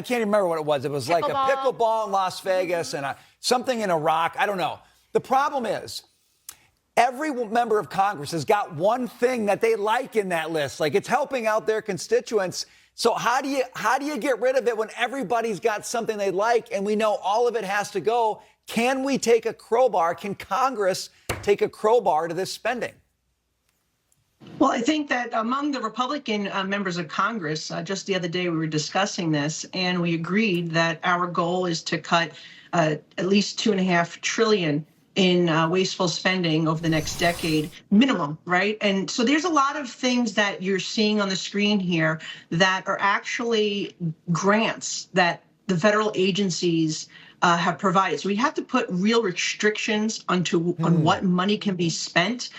can't remember what it was. It was like a pickleball in Las Vegas and something in Iraq. I don't know. The problem is every member of Congress has got one thing that they like in that list. Like, it's helping out their constituents. So how do you get rid of it when everybody's got something they like and we know all of it has to go? Can we take a crowbar? Can Congress take a crowbar to this spending? Well, I think that among the Republican members of Congress, just the other day we were discussing this, and we agreed that our goal is to cut at least $2.5 trillion in wasteful spending over the next decade minimum, right? And so there's a lot of things that you're seeing on the screen here that are actually grants that the federal agencies have provided. So we have to put real restrictions on what money can be spent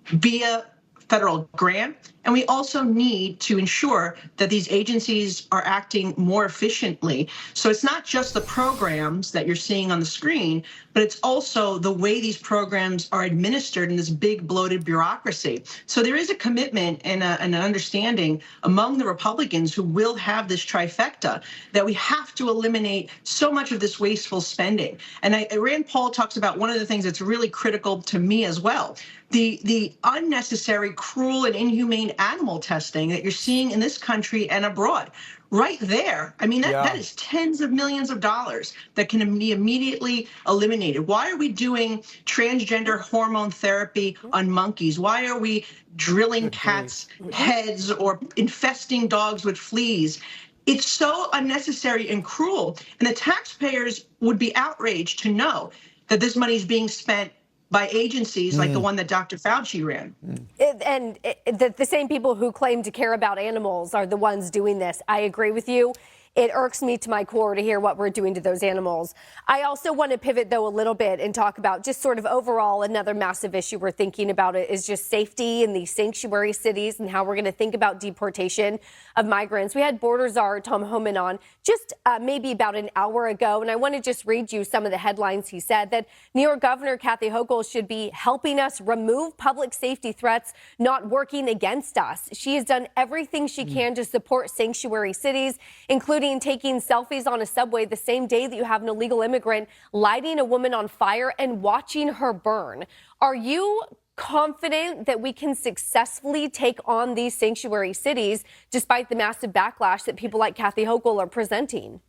via federal grant. And we also need to ensure that these agencies are acting more efficiently. So it's not just the programs that you're seeing on the screen, but it's also the way these programs are administered in this big bloated bureaucracy. So there is a commitment and an understanding among the Republicans who will have this trifecta that we have to eliminate so much of this wasteful spending. And Rand Paul talks about one of the things that's really critical to me as well, the unnecessary, cruel, and inhumane animal testing that you're seeing in this country and abroad. Right there, I mean, that is tens of millions of dollars that can be immediately eliminated. Why are we doing transgender hormone therapy on monkeys? Why are we drilling cats' heads or infesting dogs with fleas? It's so unnecessary and cruel. And the taxpayers would be outraged to know that this money is being spent by agencies like the one that Dr. Fauci ran. The same people who claim to care about animals are the ones doing this. I agree with you. It irks me to my core to hear what we're doing to those animals. I also want to pivot, though, a little bit and talk about just sort of overall another massive issue we're thinking about it is just safety in these sanctuary cities and how we're going to think about deportation of migrants. We had border czar Tom Homan on just maybe about an hour ago, and I want to just read you some of the headlines. He said that New York Governor Kathy Hochul should be helping us remove public safety threats, not working against us. She has done everything she can to support sanctuary cities, including taking selfies on a subway the same day that you have an illegal immigrant lighting a woman on fire and watching her burn. Are you confident that we can successfully take on these sanctuary cities despite the massive backlash that people like Kathy Hochul are presenting?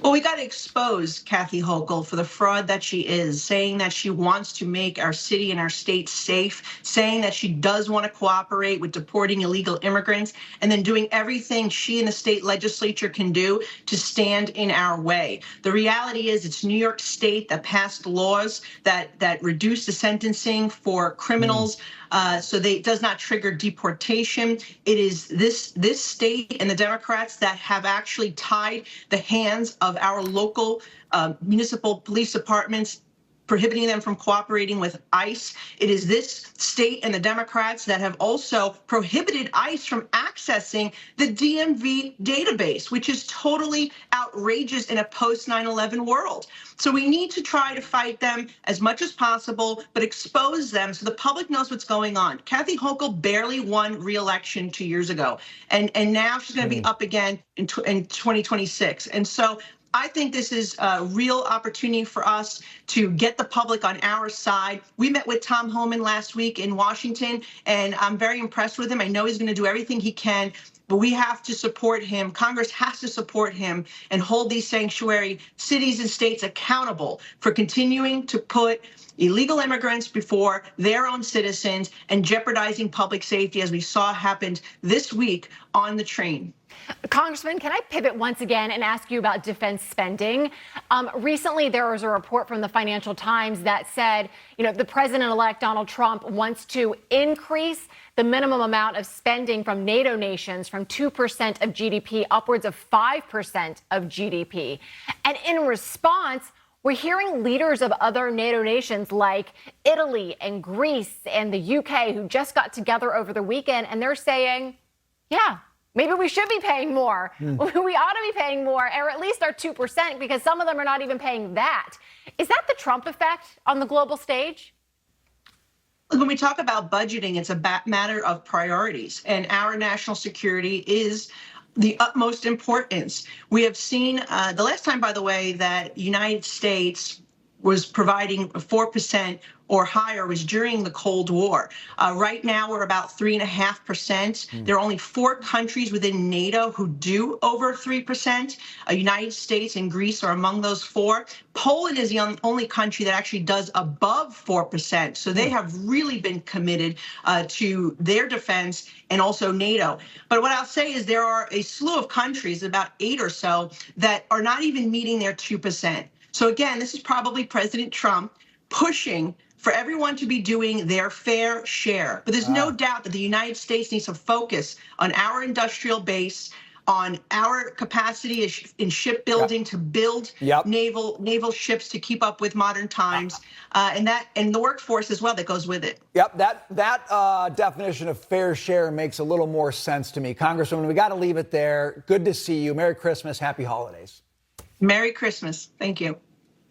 Well, we got to expose Kathy Hochul for the fraud that she is, saying that she wants to make our city and our state safe, saying that she does want to cooperate with deporting illegal immigrants, and then doing everything she and the state legislature can do to stand in our way. The reality is it's New York State that passed laws that reduce the sentencing for criminals so it does not trigger deportation. It is this state and the Democrats that have actually tied the hands of our local municipal police departments, prohibiting them from cooperating with ICE. It is this state and the Democrats that have also prohibited ICE from accessing the DMV database, which is totally outrageous in a post 9/11 world. So we need to try to fight them as much as possible, but expose them so the public knows what's going on. Kathy Hochul barely won re-election 2 years ago, and now she's going to be up again in 2026. And so I think this is a real opportunity for us to get the public on our side. We met with Tom Homan last week in Washington, and I'm very impressed with him. I know he's going to do everything he can, but we have to support him. Congress has to support him and hold these sanctuary cities and states accountable for continuing to put illegal immigrants before their own citizens and jeopardizing public safety, as we saw happened this week on the train. Congressman, can I pivot once again and ask you about defense spending? Recently, there was a report from the Financial Times that said, the president-elect Donald Trump wants to increase the minimum amount of spending from NATO nations from 2% of GDP upwards of 5% of GDP. And in response, we're hearing leaders of other NATO nations like Italy and Greece and the UK who just got together over the weekend, and they're saying, yeah, maybe we should be paying more. We ought to be paying more, or at least our 2%, because some of them are not even paying that. Is that the Trump effect on the global stage? When we talk about budgeting, it's a matter of priorities, and our national security is the utmost importance. We have seen the last time, by the way, that United States was providing 4% or higher was during the Cold War. Right now, we're about 3.5%. There are only 4 countries within NATO who do over 3%. United States and Greece are among those 4. Poland is the only country that actually does above 4%. So they have really been committed to their defense and also NATO. But what I'll say is there are a slew of countries, about 8 or so, that are not even meeting their 2%. So again, this is probably President Trump pushing for everyone to be doing their fair share. But there's no doubt that the United States needs to focus on our industrial base, on our capacity in shipbuilding to build naval ships to keep up with modern times, and the workforce as well that goes with it. Yep, that definition of fair share makes a little more sense to me. Congresswoman, we got to leave it there. Good to see you. Merry Christmas. Happy holidays. Merry Christmas. Thank you.